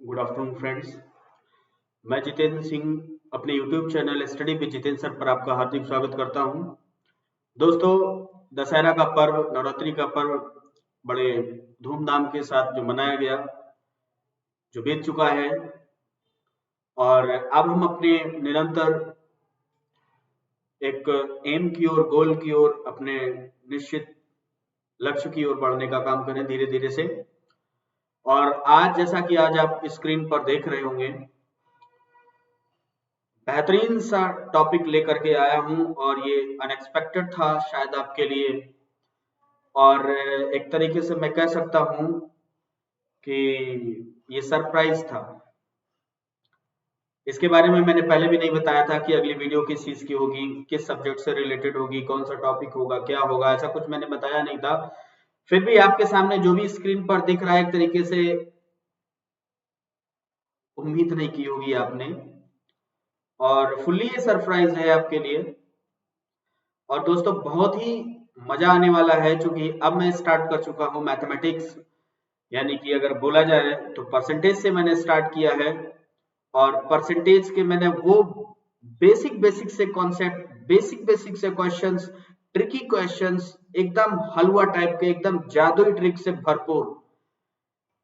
Good afternoon friends. मैं जितेंद्र सिंह अपने YouTube channel study with Jitendra sir पर आपका हार्दिक स्वागत करता हूं। दोस्तों, दशहरा का पर्व, नवरात्रि का पर्व बड़े धूमधाम के साथ जो मनाया गया, जो बीत चुका है, और अब हम अपने निरंतर एक एम की ओर, गोल की ओर, अपने निश्चित लक्ष्य की ओर बढ़ने का काम करें धीरे धीरे से। और आज जैसा कि आज आप स्क्रीन पर देख रहे होंगे, बेहतरीन सा टॉपिक लेकर के आया हूं और ये अनएक्सपेक्टेड था शायद आपके लिए, और एक तरीके से मैं कह सकता हूं कि ये सरप्राइज था। इसके बारे में मैंने पहले भी नहीं बताया था कि अगली वीडियो किस चीज की होगी, किस सब्जेक्ट से रिलेटेड होगी, कौन सा टॉपिक होगा, क्या होगा, ऐसा कुछ मैंने बताया नहीं था। फिर भी आपके सामने जो भी स्क्रीन पर दिख रहा है, एक तरीके से उम्मीद नहीं की होगी आपने, और फुल्ली ये सरप्राइज है आपके लिए। और दोस्तों, बहुत ही मजा आने वाला है, क्योंकि अब मैं स्टार्ट कर चुका हूँ मैथमेटिक्स, यानी कि अगर बोला जाए तो परसेंटेज से मैंने स्टार्ट किया है। और परसेंटेज के मैंने वो बेसिक से कॉन्सेप्ट, बेसिक से क्वेश्चंस, ट्रिकी क्वेश्चंस, एकदम हलवा टाइप के, एकदम जादुई ट्रिक से भरपूर,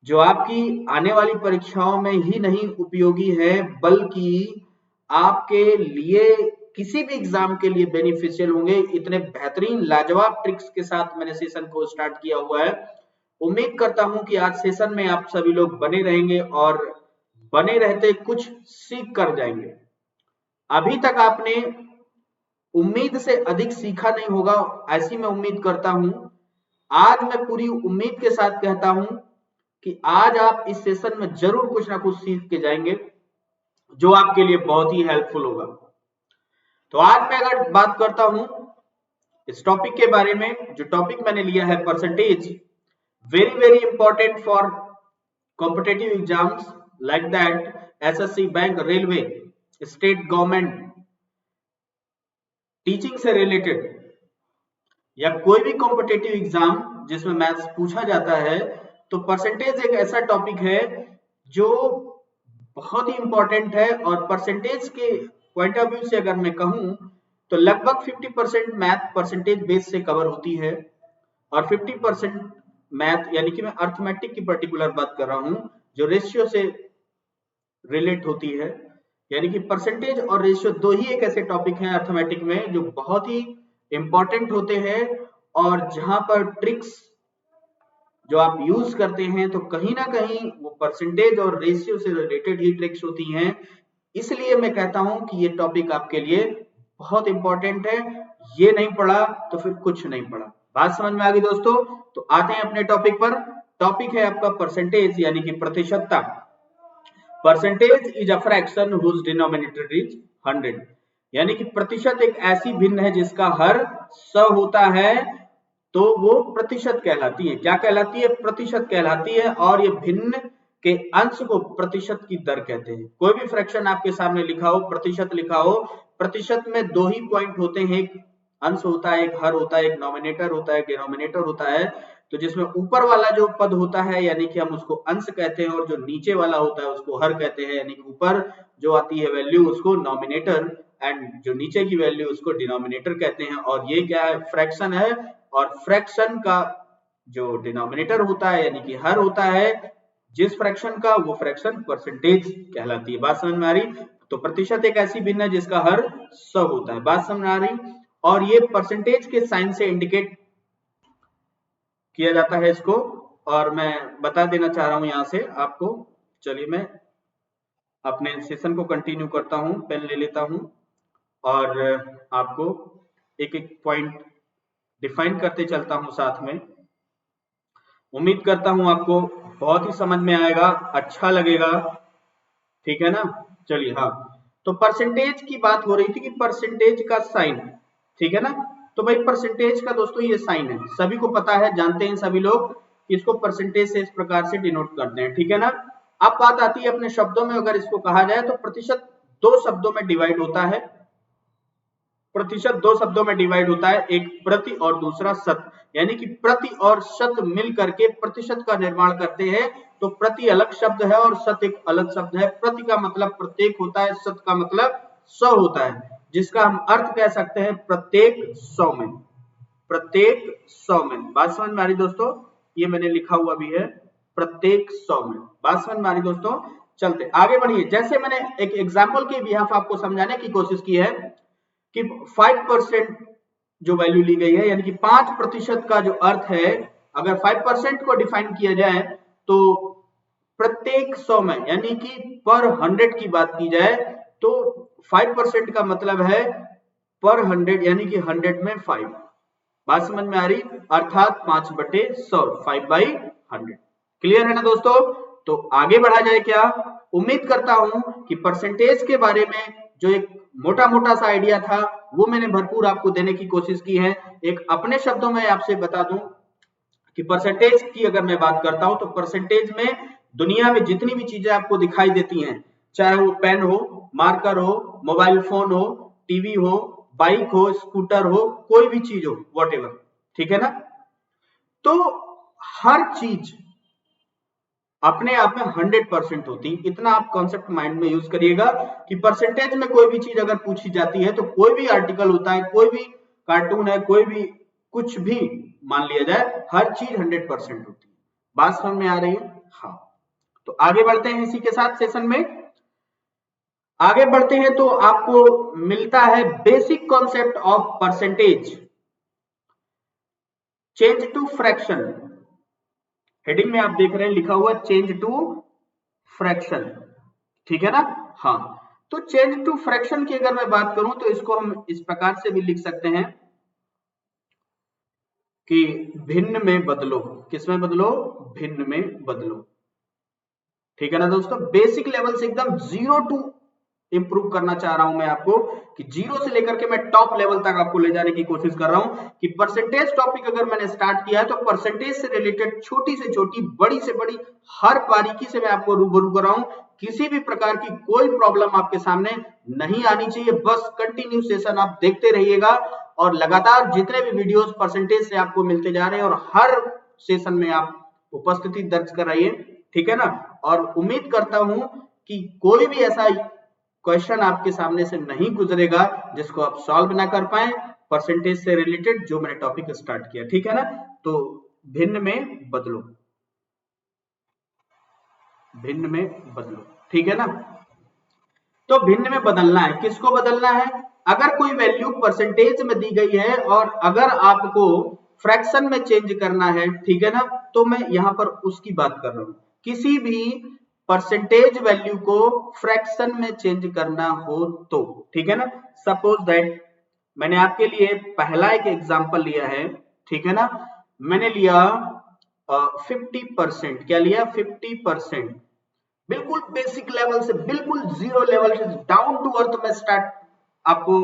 जो आपकी आने वाली परीक्षाओं में ही नहीं उपयोगी है, बल्कि आपके लिए किसी भी एग्जाम के लिए बेनिफिशियल होंगे। इतने बेहतरीन लाजवाब ट्रिक्स के साथ मैंने सेशन को स्टार्ट किया हुआ है। उम्मीद करता हूं कि आज सेशन में आप सभी लोग बने रहेंगे और बने रहते कुछ सीख कर जाएंगे। अभी तक आपने उम्मीद से अधिक सीखा नहीं होगा, ऐसी मैं उम्मीद करता हूं। आज मैं पूरी उम्मीद के साथ कहता हूं कि आज आप इस सेशन में जरूर कुछ ना कुछ सीख के जाएंगे, जो आपके लिए बहुत ही हेल्पफुल होगा। तो आज मैं अगर बात करता हूं इस टॉपिक के बारे में, जो टॉपिक मैंने लिया है percentage, very very important for competitive exams like that SSC, bank, railway, state government, teaching से रिलेटेड, या कोई भी कॉम्पिटेटिव एग्जाम जिसमें मैथ्स पूछा जाता है, तो परसेंटेज एक ऐसा टॉपिक है जो बहुत ही इंपॉर्टेंट है। और परसेंटेज के पॉइंट ऑफ व्यू से अगर मैं कहूं तो लगभग 50% मैथ परसेंटेज बेस से कवर होती है, और 50% मैथ, यानी कि मैं अर्थमेटिक की पर्टिकुलर बात कर रहा हूं, जो रेशियो से रिलेट होती है। यानी कि परसेंटेज और रेशियो दो ही एक ऐसे टॉपिक हैं अर्थमेटिक में जो बहुत ही इंपॉर्टेंट होते हैं, और जहां पर ट्रिक्स जो आप यूज करते हैं तो कहीं ना कहीं वो परसेंटेज और रेशियो से रिलेटेड ही ट्रिक्स होती हैं। इसलिए मैं कहता हूं कि ये टॉपिक आपके लिए बहुत इंपॉर्टेंट है। ये नहीं पढ़ा तो फिर कुछ नहीं पढ़ा। बात समझ में आ गई दोस्तों? तो आते हैं अपने टॉपिक पर। टॉपिक है आपका परसेंटेज, यानी कि प्रतिशतता। Percentage is a fraction whose denominator is 100, यानी कि प्रतिशत एक ऐसी भिन्न है जिसका हर 100 होता है, तो वो प्रतिशत कहलाती है। क्या कहलाती है? प्रतिशत कहलाती है। और ये भिन्न के अंश को प्रतिशत की दर कहते हैं। कोई भी फ्रैक्शन आपके सामने लिखा हो, प्रतिशत लिखा हो, प्रतिशत में दो ही पॉइंट होते हैं, एक अंश होता है, एक हर होता है, एक नॉमिनेटर होता है, एक डिनोमिनेटर होता है। तो जिसमें ऊपर वाला जो पद होता है, यानी कि हम उसको अंश कहते हैं, और जो नीचे वाला होता है उसको हर कहते हैं। यानी कि ऊपर जो आती है वैल्यू उसको नॉमिनेटर, एंड जो नीचे की वैल्यू उसको डिनोमिनेटर कहते हैं। और ये क्या है? फ्रैक्शन है। और फ्रैक्शन का जो डिनोमिनेटर होता है, यानी कि हर होता है, जिस फ्रैक्शन का, वो फ्रैक्शन परसेंटेज कहलाती है। बात समझ में आ रही? तो प्रतिशत एक ऐसी भिन्न है जिसका हर 100 होता है। बात समझ में आ रही? और ये परसेंटेज के साइन से इंडिकेट किया जाता है इसको, और मैं बता देना चाह रहा हूं यहां से आपको। चलिए मैं अपने सेशन को कंटिन्यू करता हूं, पेन ले लेता हूं और आपको एक एक पॉइंट डिफाइन करते चलता हूं साथ में। उम्मीद करता हूं आपको बहुत ही समझ में आएगा, अच्छा लगेगा, ठीक है ना? चलिए, हाँ, तो परसेंटेज की बात हो रही थी कि परसेंटेज का साइन, ठीक है ना? तो भाई परसेंटेज का दोस्तों ये साइन है, सभी को पता है, जानते हैं सभी लोग कि इसको परसेंटेज से इस प्रकार से डिनोट करते हैं, ठीक है ना? अब बात आती है अपने शब्दों में, अगर इसको कहा जाए तो प्रतिशत दो शब्दों में डिवाइड होता है। प्रतिशत दो शब्दों में डिवाइड होता है, एक प्रति और दूसरा शत। यानी कि प्रति और शत मिल करके प्रतिशत का निर्माण करते हैं। तो प्रति अलग शब्द है और सत एक अलग शब्द है। प्रति का मतलब प्रत्येक होता है, सत का मतलब 100 होता है, जिसका हम अर्थ कह सकते हैं प्रत्येक 100 में, प्रत्येक 100 में। बात समझ में आ रही दोस्तों? ये मैंने लिखा हुआ भी है, प्रत्येक 100 में। बात समझ में आ रही दोस्तों? चलते आगे बढ़िए। जैसे मैंने एक एग्जाम्पल के बिहाफ आपको समझाने की कोशिश की है कि 5% जो वैल्यू ली गई है, यानी कि 5% का जो अर्थ है, अगर 5% को डिफाइन किया जाए तो प्रत्येक 100 में, यानी कि पर 100 की बात की जाए तो 5% का मतलब है पर 100, यानी कि 100 में 5। बात समझ में आ रही? अर्थात 5/100, 5/100। क्लियर है ना दोस्तों? तो आगे बढ़ा जाए क्या? उम्मीद करता हूं कि परसेंटेज के बारे में जो एक मोटा मोटा सा आइडिया था वो मैंने भरपूर आपको देने की कोशिश की है। एक अपने शब्दों में आपसे बता दूं कि परसेंटेज की अगर मैं बात करता हूं तो परसेंटेज में दुनिया में जितनी भी चीजें आपको दिखाई देती हैं, चाहे वो पेन हो, मार्कर हो, मोबाइल फोन हो, टीवी हो, बाइक हो, स्कूटर हो, कोई भी चीज हो, व्हाटएवर, ठीक है ना? तो हर चीज अपने आप में 100% होती। इतना आप कॉन्सेप्ट माइंड में यूज करिएगा कि परसेंटेज में कोई भी चीज अगर पूछी जाती है तो कोई भी आर्टिकल होता है, कोई भी कार्टून है, कोई भी कुछ भी मान लिया जाए, हर चीज 100% होती है। बात समझ में आ रही है? हाँ। तो आगे बढ़ते हैं इसी के साथ सेशन में। आगे बढ़ते हैं तो आपको मिलता है basic concept of percentage, change to fraction. Heading में आप देख रहे हैं लिखा हुआ चेंज टू फ्रैक्शन, ठीक है ना? हाँ। तो चेंज टू फ्रैक्शन की अगर मैं बात करूं तो इसको हम इस प्रकार से भी लिख सकते हैं कि भिन्न में बदलो। किसमें बदलो? भिन्न में बदलो, ठीक है ना दोस्तों? बेसिक लेवल से एकदम 0 टू इंप्रूव करना चाह रहा हूं मैं आपको कि 0 से लेकर के मैं टॉप लेवल तक आपको ले जाने की कोशिश कर रहा हूं कि परसेंटेज टॉपिक अगर मैंने स्टार्ट किया है तो परसेंटेज से रिलेटेड छोटी से छोटी, बड़ी से बड़ी हर बारीकी से मैं आपको रूबरू कर रहा हूं। किसी भी प्रकार की कोई प्रॉब्लम आपके सामने नहीं आनी चाहिए। बस कंटिन्यू सेशन आप देखते रहिएगा और लगातार जितने भी वीडियोस परसेंटेज से आपको मिलते जा रहे हैं और हर सेशन में आप उपस्थिति दर्ज कराइए, ठीक है ना? और उम्मीद करता हूं कि कोई भी ऐसा क्वेश्चन आपके सामने से नहीं गुजरेगा जिसको आप सॉल्व ना कर पाए परसेंटेज से रिलेटेड जो मैंने टॉपिक स्टार्ट किया, ठीक है ना? तो भिन्न में बदलो, भिन्न में बदलो, ठीक है ना? तो भिन्न में बदलना है, किसको बदलना है? अगर कोई वैल्यू परसेंटेज में दी गई है और अगर आपको फ्रैक्शन में चेंज करना है, ठीक है ना, तो मैं यहां पर उसकी बात कर रहा हूं। किसी भी परसेंटेज वैल्यू को फ्रैक्शन में चेंज करना हो तो, ठीक है ना? सपोज दैट मैंने आपके लिए पहला एक एग्जांपल लिया है, ठीक है ना? मैंने लिया 50%। क्या लिया? 50%। बिल्कुल बेसिक लेवल से, बिल्कुल जीरो लेवल से डाउन टू अर्थ में स्टार्ट आपको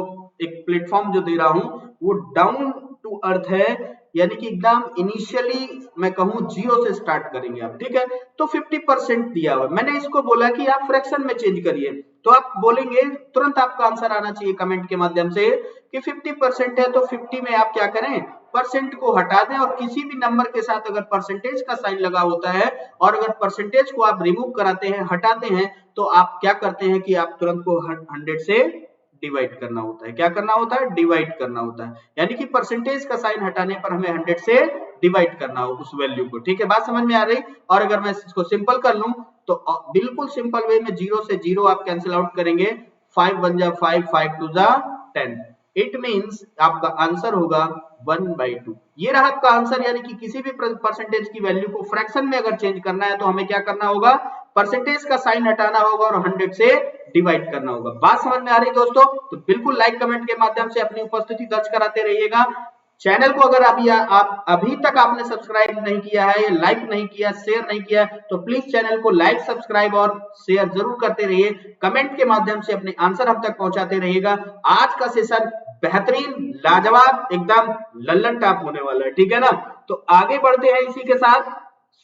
एक प्लेटफॉर्म जो दे रहा हूं वो डाउन टू अर्थ है, यानी कि एकदम इनिशियली मैं कहूं 0 से स्टार्ट करेंगे आप, ठीक है? तो 50% दिया हुआ, मैंने इसको बोला कि आप फ्रैक्शन में चेंज करिए, तो आप बोलेंगे तुरंत आपका आंसर आना चाहिए कमेंट के माध्यम से कि 50% है तो 50 में आप क्या करें? परसेंट को हटा दें और किसी भी नंबर के साथ अगर परसेंटेज का साइन लगा होता है और अगर परसेंटेज को आप रिमूव कराते हैं, हटाते हैं, तो आप क्या करते हैं कि आप तुरंत को 100 से डिवाइड करना होता है। क्या करना होता है? डिवाइड करना होता है, यानी कि परसेंटेज का साइन हटाने पर हमें 100 से डिवाइड करना हो उस वैल्यू को, ठीक है? बात समझ में आ रही? और अगर मैं इसको सिंपल कर लूं तो बिल्कुल सिंपल वे में 0 से 0 आप कैंसिल आउट करेंगे, 5 1 जा 5, 5 2 जा 10। इट मींस आपका आंसर होगा 1/2। ये रहा आपका आंसर, यानी कि किसी भी परसेंटेज की वैल्यू को फ्रैक्शन में अगर चेंज करना है तो हमें क्या करना होगा? परसेंटेज का साइन हटाना होगा और 100 से डिवाइड करना होगा। बात समझ में आ रही दोस्तों? तो बिल्कुल लाइक कमेंट के माध्यम से अपनी उपस्थिति दर्ज कराते रहिएगा। चैनल को अगर आप अभी तक आपने सब्सक्राइब नहीं किया है, लाइक नहीं किया, शेयर नहीं किया, तो प्लीज चैनल को लाइक, सब्सक्राइब और शेयर जरूर करते रहिए। कमेंट के माध्यम से अपने आंसर हम तक पहुंचाते रहिएगा। आज का सेशन बेहतरीन, लाजवाब, एकदम लल्लन टॉप होने वाला है, ठीक है ना? तो आगे बढ़ते हैं इसी के साथ।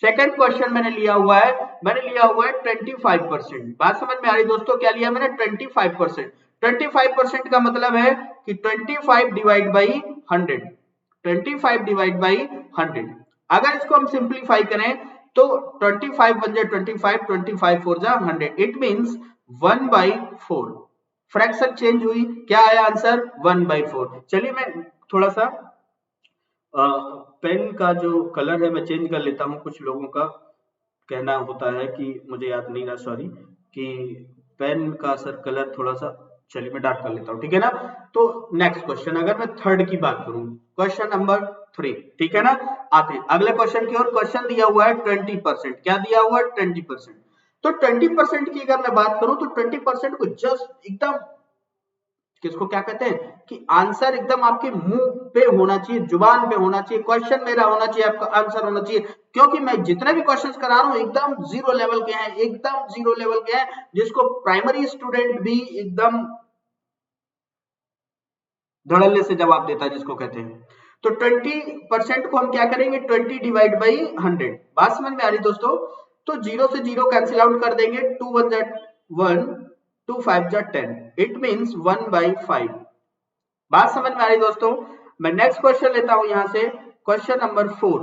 सेकंड क्वेश्चन मैंने लिया हुआ है 25%। बात समझ में आ रही दोस्तों? क्या लिया मैंने? 25%। 25% का मतलब है कि 25 डिवाइड बाई 100, 25 डिवाइड बाई 100। अगर इसको हम सिंप्लीफाई करें तो 25 1 जा 25, 25 4 जा 100, इट मींस 1/4 फ्रैक्शन चेंज हुई, क्या आया आंसर 1/4। चलिए मैं थोड़ा सा पेन का जो कलर है मैं चेंज कर लेता हूं, कुछ लोगों का कहना होता है कि मुझे याद नहीं रहा, सॉरी, कि पेन का सर कलर थोड़ा सा, चलिए मैं डार्क कर लेता हूं, ठीक है ना। तो नेक्स्ट क्वेश्चन, अगर मैं थर्ड की बात करूं, क्वेश्चन नंबर 3, ठीक है ना। आते हैं अगले क्वेश्चन की ओर। क्वेश्चन दिया हुआ है 20%, क्या दिया हुआ है 20%। तो 20% की अगर मैं बात करूं तो 20% को जस्ट एकदम, किसको क्या कहते हैं कि आंसर एकदम आपके मुंह पे होना चाहिए, जुबान पे होना चाहिए, क्वेश्चन मेरा होना चाहिए, आपका आंसर होना चाहिए। क्योंकि मैं जितने भी क्वेश्चंस करा रहा हूं एकदम जीरो लेवल के हैं, एकदम जीरो लेवल के हैं, जिसको प्राइमरी स्टूडेंट भी एकदम धड़ल्ले से जवाब देता है, जिसको कहते हैं। तो 20% को हम क्या करेंगे, 20 डिवाइड बाई 100। बात समझ में आ रही दोस्तों। तो जीरो से जीरो कैंसिल आउट कर देंगे, 2 1 जा 1, 2 5 जा 10, इट मींस 1/5। बात समझ में आ रही दोस्तों। मैं नेक्स्ट क्वेश्चन लेता हूं यहां से, क्वेश्चन नंबर 4।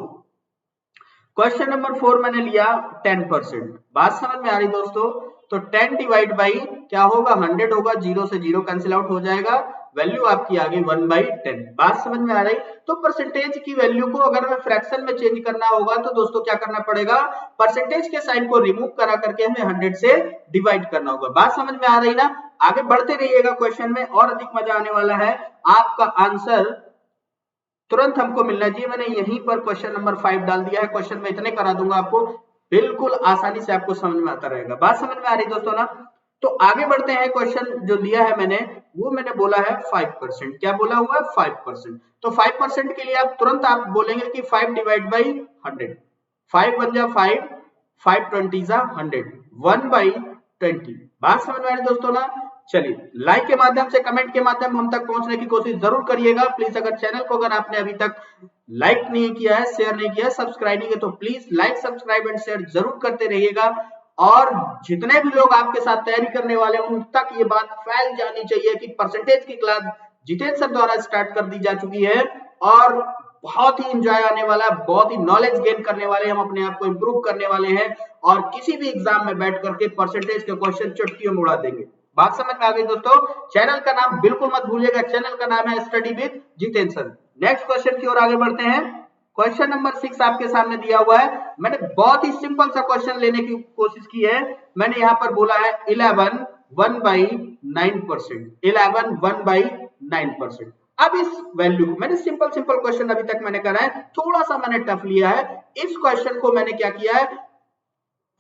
क्वेश्चन नंबर 4 मैंने लिया 10%। बात समझ में आ रही दोस्तों। तो 10 डिवाइड बाई क्या होगा, 100 होगा, जीरो से जीरो कैंसिल आउट हो जाएगा, वैल्यू आपकी आ गई 1/10। बात समझ में आ रही। तो परसेंटेज की वैल्यू को अगर हमें फ्रैक्शन में चेंज करना होगा तो दोस्तों क्या करना पड़ेगा, परसेंटेज के साइन को रिमूव करा करके हमें 100 से डिवाइड करना होगा। बात समझ में आ रही ना। आगे बढ़ते रहिएगा, क्वेश्चन में और अधिक मजा आने वाला है, आपका आंसर तुरंत हमको मिलना चाहिए। मैंने यहीं पर क्वेश्चन नंबर 5 डाल दिया है, क्वेश्चन में इतने करा दूंगा आपको, बिल्कुल आसानी से आपको समझ में आता रहेगा। बात समझ में आ रही दोस्तों ना। तो आगे बढ़ते हैं, क्वेश्चन जो दिया है मैंने, वो मैंने बोला है 5%। क्या बोला हुआ है 5%। तो 5% के लिए आप तुरंत आप बोलेंगे कि 5 डिवाइड बाई 100, 5 1 जा 5, 5 20 जा 100, 1/20। बात समझ में आ रही दोस्तों ना। चलिए लाइक के माध्यम से, कमेंट के माध्यम हम तक पहुंचने की कोशिश जरूर करिएगा। प्लीज अगर चैनल को अगर आपने अभी तक लाइक नहीं किया है, शेयर नहीं किया है, सब्सक्राइब नहीं किया, तो please like subscribe and share जरूर करते रहिएगा। और जितने भी लोग आपके साथ तैयारी करने वाले हैं उन तक ये बात फैल जानी चाहिए कि परसेंटेज की क्लास जितेंद्र सर द्वारा स्टार्ट कर दी जा चुकी है, और बहुत ही इंजॉय आने वाला है, बहुत ही नॉलेज गेन करने वाले, हम अपने आप को इंप्रूव करने वाले हैं, और किसी भी एग्जाम में बैठ करके परसेंटेज के क्वेश्चन चुटकियों में उड़ा देंगे। बात समझ में आ गई दोस्तों। चैनल का नाम बिल्कुल मत भूलिएगा, चैनल का नाम है study with Jitendra sir. Next question की ओर आगे बढ़ते हैं। क्वेश्चन नंबर 6 आपके सामने दिया हुआ है। मैंने बहुत ही सिंपल सा क्वेश्चन लेने की कोशिश की है। मैंने यहाँ पर बोला है 11 1/9%, 11 1/9%। अब इस वैल्यू को मैंने सिंपल क्वेश्चन अभी तक मैंने करा है, थोड़ा सा मैंने टफ लिया है। इस क्वेश्चन को मैंने क्या किया है,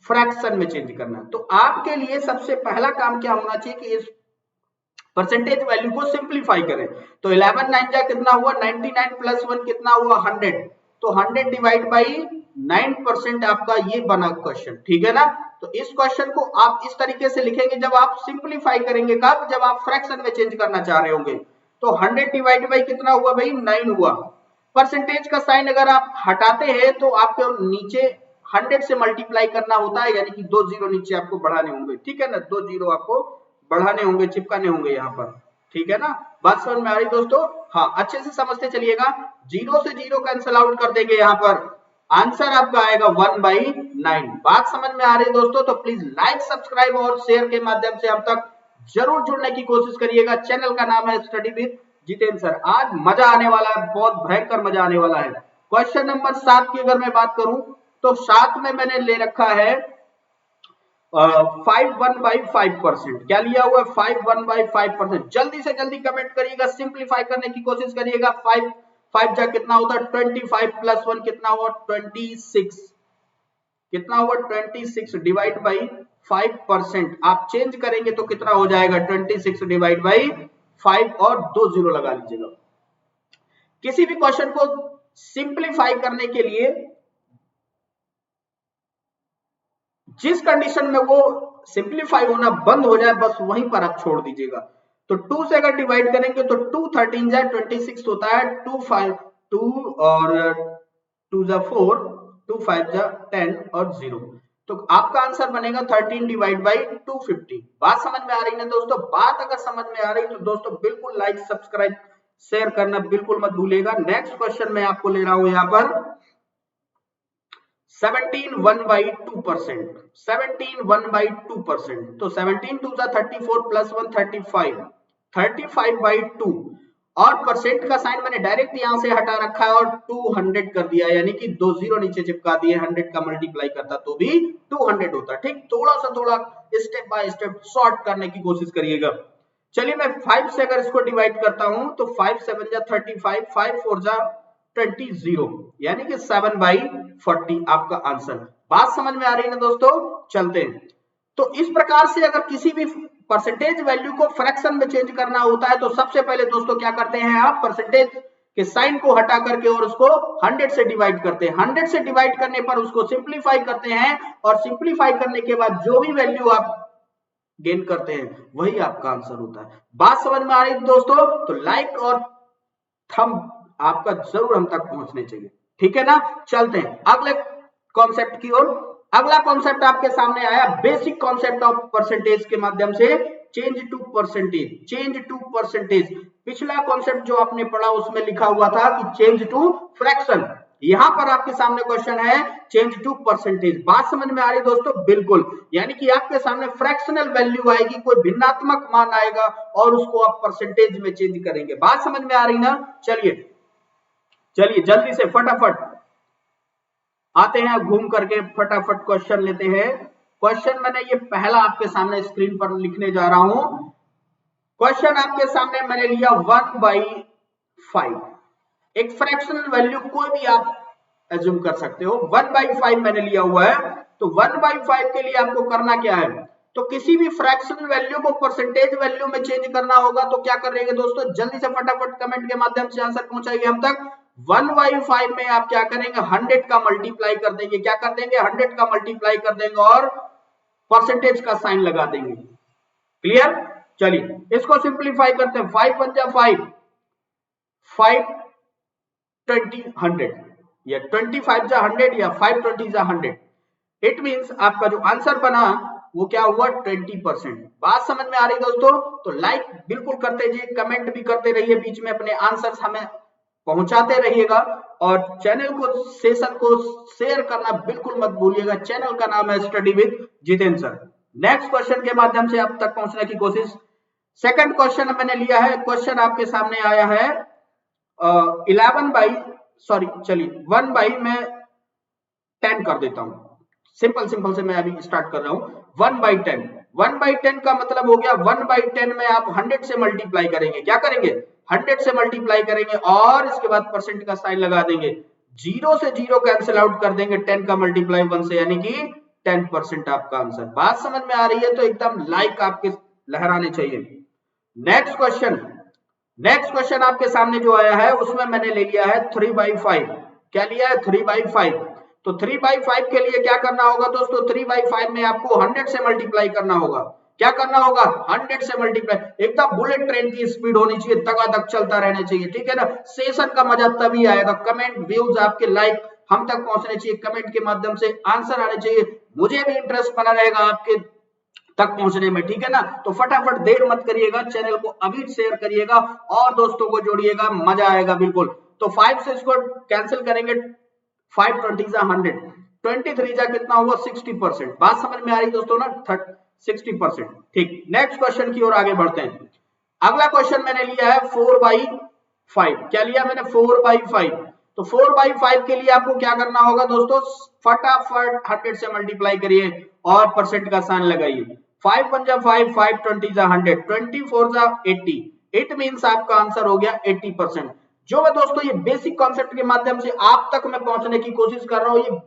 फ्रैक्शन में चेंज करना। तो आपके लिए सबसे पहला काम क्या होना चाहिए कि इस परसेंटेज वैल्यू को सिंप्लीफाई करें। तो 11 9 जा कितना हुआ, 99 प्लस 1 कितना हुआ 100। तो 100 डिवाइड बाई 9% आपका ये बना क्वेश्चन, ठीक है ना। तो इस क्वेश्चन को आप इस तरीके से लिखेंगे, जब आप सिंप्लीफाई करेंगे, कब, जब आप फ्रैक्शन में चेंज करना चाह रहे होंगे। तो 100 डिवाइड बाई कितना हुआ भाई, 9 हुआ। परसेंटेज का साइन अगर आप हटाते हैं तो आपको नीचे 100 से मल्टीप्लाई करना होता है, यानी कि 2 जीरो नीचे आपको बढ़ाने होंगे, ठीक है ना, 2 जीरो आपको बढ़ाने होंगे, चिपकाने होंगे यहाँ पर, ठीक है ना। बात समझ में आ रही दोस्तों। हाँ, अच्छे से समझते चलिएगा। जीरो से जीरो कैंसिल आउट कर देंगे, यहाँ पर आंसर आपका आएगा 1/9। बात समझ में आ रही दोस्तों। तो प्लीज लाइक सब्सक्राइब और शेयर के माध्यम से हम तक जरूर जुड़ने की कोशिश करिएगा। चैनल का नाम है स्टडी विद जितेंद्र सर। आज मजा आने वाला है, बहुत भयंकर मजा आने वाला है। क्वेश्चन नंबर 7 की अगर मैं बात करूं तो 7 में मैंने ले रखा है 5 1/5%। क्या लिया हुआ है, 5 1/5%। जल्दी से जल्दी कमेंट करिएगा, सिंप्लीफाई करने की कोशिश करिएगा। 5 5 जा कितना होता है 25 प्लस 1 कितना हुआ 26, कितना हुआ 26 डिवाइड बाई 5%। आप चेंज करेंगे तो कितना हो जाएगा 26 डिवाइड बाई 5 और 2 जीरो लगा लीजिएगा। किसी भी क्वेश्चन को सिंप्लीफाई करने के लिए जिस कंडीशन में वो सिंप्लीफाई होना बंद हो जाए, बस वहीं पर आप छोड़ दीजिएगा। तो 2 से अगर डिवाइड करेंगे तो 2 13 जा 26 होता है, 2 5 2 और 2 जा 4, 2 5 जा 10 और 0। तो आपका आंसर बनेगा 13 डिवाइड बाई 250। बात समझ में आ रही है दोस्तों। बात अगर समझ में आ रही तो दोस्तों बिल्कुल लाइक सब्सक्राइब शेयर करना बिल्कुल मत भूलिएगा। नेक्स्ट क्वेश्चन मैं आपको ले रहा हूं यहाँ पर 17 1/2%, 17 1/2%, तो 17 2 34 प्लस 1 35, 35/2 और परसेंट का साइन मैंने डायरेक्ट यहां से हटा रखा है और 200 कर दिया, यानी कि 2 जीरो नीचे चिपका दिए, 100 का मल्टीप्लाई करता तो भी 200 होता। ठीक, थोड़ा स्टेप बाय स्टेप शॉर्ट करने की कोशिश करिएगा। चलिए मैं 5 से अगर इसको डिवाइड करता हूं तो 5 7 जा 35, 5 4 जा 20, यानी कि 7/40 आपका आंसर। बात समझ में आ रही है ना दोस्तों? चलते हैं। तो इस प्रकार से अगर किसी भी परसेंटेज वैल्यू को फ्रैक्शन में चेंज करना होता है तो सबसे पहले दोस्तों क्या करते हैं आप, परसेंटेज के साइन को हटा करके और उसको 100 से डिवाइड करते हैं। 100 से डिवाइड करने पर उसको सिंप्लीफाई करते हैं और सिंप्लीफाई करने के बाद जो भी वैल्यू आप गेन करते हैं वही आपका आंसर होता है। बात समझ में आ रही है दोस्तों? तो लाइक और थंब आपका जरूर हम तक पहुंचने चाहिए, ठीक है ना? चलते हैं अगले कॉन्सेप्ट की ओर। अगला कॉन्सेप्ट आपके सामने आया, बेसिक कॉन्सेप्ट ऑफ परसेंटेज के माध्यम से change to percentage. Change to percentage, पिछला कॉन्सेप्ट जो आपने पढ़ा उसमें लिखा हुआ था कि चेंज टू फ्रैक्शन, यहां पर आपके सामने क्वेश्चन है चेंज टू परसेंटेज। बात समझ में आ रही दोस्तों? बिल्कुल, यानी कि आपके सामने फ्रैक्शनल वैल्यू आएगी, कोई भिन्नात्मक मान आएगा और उसको आप परसेंटेज में चेंज करेंगे। बात समझ में आ रही ना? चलिए जल्दी से फटाफट आते हैं, घूम करके फटाफट क्वेश्चन लेते हैं। क्वेश्चन मैंने ये पहला आपके सामने स्क्रीन पर लिखने जा रहा हूं। क्वेश्चन आपके सामने मैंने लिया 1/5, एक फ्रैक्शनल वैल्यू कोई भी आप एज्यूम कर सकते हो। 1/5 मैंने लिया हुआ है, तो 1/5 के लिए आपको करना क्या है, तो किसी भी फ्रैक्शनल वैल्यू को परसेंटेज वैल्यू में चेंज करना होगा। तो क्या करेंगे दोस्तों, जल्दी से फटाफट कमेंट के माध्यम से आंसर पहुंचाइए हम तक। 1/5 में आप क्या करेंगे, 100 का मल्टीप्लाई कर देंगे। क्या कर देंगे, 100 का मल्टीप्लाई कर देंगे और परसेंटेज का साइन लगा देंगे। क्लियर? चलिए इसको सिंप्लीफाई करते हैं। 5 1 जा 5, 5 20 100, या 25 जा 100 या 5 20 जा 100। इट मींस आपका जो आंसर बना वो क्या हुआ, 20%। बात समझ में आ रही दोस्तों? तो लाइक बिल्कुल करते जाइए, कमेंट भी करते रहिए, बीच में अपने आंसर्स हमें पहुंचाते रहिएगा और चैनल को, सेशन को शेयर करना बिल्कुल मत भूलिएगा। चैनल का नाम है study with Jitendra sir. Next question के माध्यम से आप तक पहुंचने की कोशिश। सेकंड क्वेश्चन मैंने लिया है, क्वेश्चन आपके सामने आया है 1/10 में 10 कर देता हूं। सिंपल से मैं अभी स्टार्ट कर रहा हूं। 1/10, 1/10 का मतलब हो गया 1/10 में आप 100 से मल्टीप्लाई करेंगे। क्या करेंगे, 100 से मल्टीप्लाई करेंगे और इसके बाद परसेंट का साइन लगा देंगे। 0 से 0 कैंसिल आउट कर देंगे, 10 का मल्टीप्लाई 1 से, यानी कि 10% आपका आंसर। बात समझ में आ रही है? तो एकदम लाइक आपके लहराने चाहिए। नेक्स्ट क्वेश्चन आपके सामने जो आया है उसमें मैंने ले लिया है 3/5। क्या लिया है, 3/5। तो 3/5 के लिए क्या करना होगा दोस्तों, 3/5 में आपको 100 से मल्टीप्लाई करना होगा। क्या करना होगा, 100 से मल्टीप्लाई। एकदम बुलेट ट्रेन की स्पीड होनी चाहिए, दगादग चलता रहना चाहिए, ठीक है ना? सेशन का मजा तभी आएगा, कमेंट व्यूज आपके लाइक हम तक पहुंचने चाहिए, कमेंट के माध्यम से आंसर आने चाहिए, मुझे भी इंटरेस्ट बना रहेगा आपके तक पहुंचने में, ठीक है ना? तो फटाफट देर मत करिएगा, चैनल को अभी शेयर करिएगा और दोस्तों को जोड़िएगा, मजा आएगा बिल्कुल। तो 5 से इसको कैंसिल करेंगे, 5 20 जा 100, 23 जा कितना हुआ, 60%। बात समझ में आ रही दोस्तों ना, 60%। ठीक, नेक्स्ट क्वेश्चन की ओर आगे बढ़ते हैं। अगला क्वेश्चन मैंने लिया है 4/5। क्या लिया मैंने, 4/5। तो 4/5 के लिए आपको क्या करना होगा दोस्तों, फटाफट 100 से मल्टीप्लाई करिए और परसेंट का साइन लगाइए। 5 1 जा 5, 5 20 जा 100, 24 जा 80। इट मींस आपका आंसर हो गया 80%। जो मैं दोस्तों ये बेसिक कॉन्सेप्ट के माध्यम से आप तक मैं पहुंचने की कोशिश कर रहा हूं, ये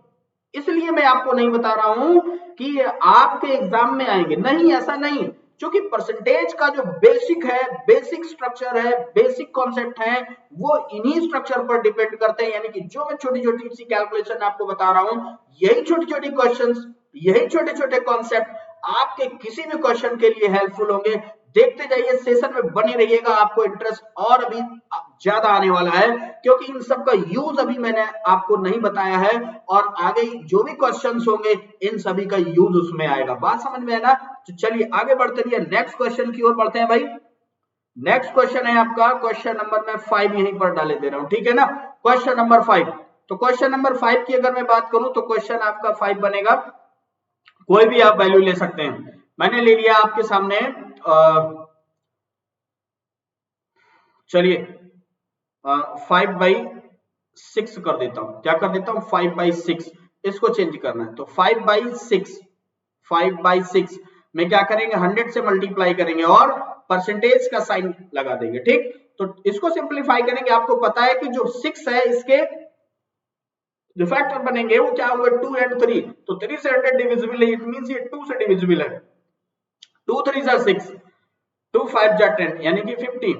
इसलिए मैं आपको नहीं बता रहा हूं कि आपके एग्जाम में आएंगे, नहीं, ऐसा नहीं। क्योंकि परसेंटेज का जो बेसिक है, बेसिक स्ट्रक्चर है, बेसिक कॉन्सेप्ट है, वो इन्हीं स्ट्रक्चर पर डिपेंड करते हैं। यानी कि जो मैं छोटी छोटी सी कैलकुलेशन आपको बता रहा हूं, यही छोटी छोटी क्वेश्चंस, यही छोटे छोटे कॉन्सेप्ट आपके किसी भी क्वेश्चन के लिए हेल्पफुल होंगे। देखते जाइए, सेशन में बने रहिएगा, आपको इंटरेस्ट और अभी ज्यादा आने वाला है, क्योंकि इन सब का यूज अभी मैंने आपको नहीं बताया है और आगे जो भी क्वेश्चंस होंगे इन सभी का यूज उसमें आएगा। बात समझ में है ना? तो चलिए आगे बढ़ते रहिए, नेक्स्ट क्वेश्चन की ओर बढ़ते हैं भाई। नेक्स्ट क्वेश्चन है आपका क्वेश्चन नंबर मैं 5 यहीं पर डाले दे रहा हूं, ठीक है ना? क्वेश्चन नंबर 5, तो क्वेश्चन नंबर 5 की अगर मैं बात करूं तो क्वेश्चन आपका 5 बनेगा, कोई भी आप वैल्यू ले सकते हैं। मैंने ले लिया आपके सामने, चलिए 5/6 कर देता हूं। क्या कर देता हूं? 5/6। इसको चेंज करना है तो 5/6 में क्या करेंगे? 100 से मल्टीप्लाई करेंगे और परसेंटेज का साइन लगा देंगे। ठीक, तो इसको सिंप्लीफाई करेंगे। आपको पता है कि जो 6 है इसके जो फैक्टर बनेंगे वो क्या होंगे? 2 एंड 3। तो 3 से 100 डिविजिबल है, इट मींस ये 2 से डिविजिबल है। 2 3 जा 6, 2 5 जा 10 यानी कि 50।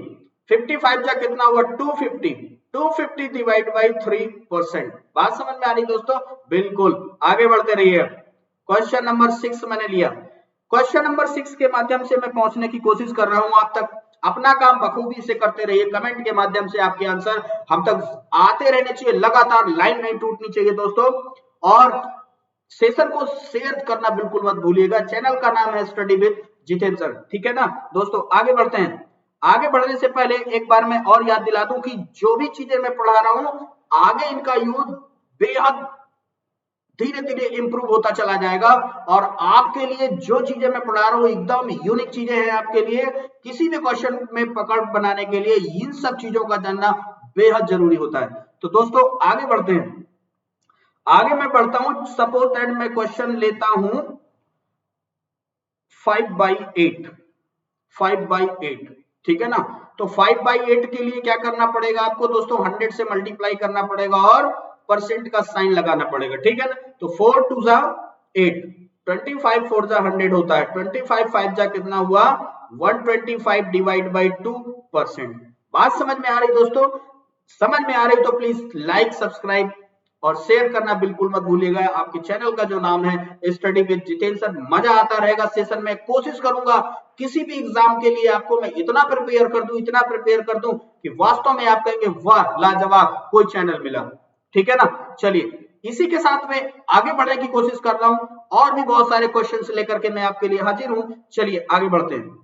55 जा कितना हुआ? 250। 250 डिवाइड बाई 3%। बात समझ में आ रही दोस्तों? बिल्कुल, आगे बढ़ते रहिए। क्वेश्चन नंबर 6 मैंने लिया। क्वेश्चन नंबर 6 के माध्यम से मैं पहुंचने की कोशिश कर रहा हूं आप तक। अपना काम बखूबी से करते रहिए, कमेंट के माध्यम से आपके आंसर हम तक आते रहने चाहिए, लगातार लाइन नहीं टूटनी चाहिए दोस्तों। और सेशन को शेयर करना बिल्कुल मत भूलिएगा। चैनल का नाम है स्टडी विद जितेंद्र सर, ठीक है ना दोस्तों? आगे बढ़ते हैं। आगे बढ़ने से पहले एक बार मैं और याद दिला दूं कि जो भी चीजें मैं पढ़ा रहा हूं आगे इनका यूज बेहद धीरे धीरे इंप्रूव होता चला जाएगा। और आपके लिए जो चीजें मैं पढ़ा रहा हूं एकदम यूनिक चीजें हैं आपके लिए। किसी भी क्वेश्चन में पकड़ बनाने के लिए इन सब चीजों का जानना बेहद जरूरी होता है। तो दोस्तों आगे बढ़ते हैं। आगे मैं बढ़ता हूं। सपोज दैट मैं क्वेश्चन लेता हूं 5/8। 5/8, ठीक है ना? तो 5/8 के लिए क्या करना पड़ेगा आपको दोस्तों? 100 से मल्टीप्लाई करना पड़ेगा और परसेंट का साइन लगाना पड़ेगा, ठीक है ना? तो 4 2 जा 8, 25 4 जा 100 होता है। 25 5 जा कितना हुआ? 125 डिवाइड बाई 2%। बात समझ में आ रही दोस्तों? समझ में आ रही तो प्लीज लाइक, सब्सक्राइब और शेयर करना बिल्कुल मत भूलिएगा। आपके चैनल का जो नाम है स्टडी विद जितेंद्र सर। मजा आता रहेगा सेशन में। कोशिश करूंगा किसी भी एग्जाम के लिए आपको मैं इतना प्रिपेयर कर दूं, इतना प्रिपेयर कर दूं कि वास्तव में आप कहेंगे वाह लाजवाब, कोई चैनल मिला। ठीक है ना? चलिए इसी के साथ में आगे बढ़ने की कोशिश कर रहा हूं और भी बहुत सारे क्वेश्चंस लेकर के मैं आपके लिए हाजिर हूं। चलिए आगे बढ़ते हैं।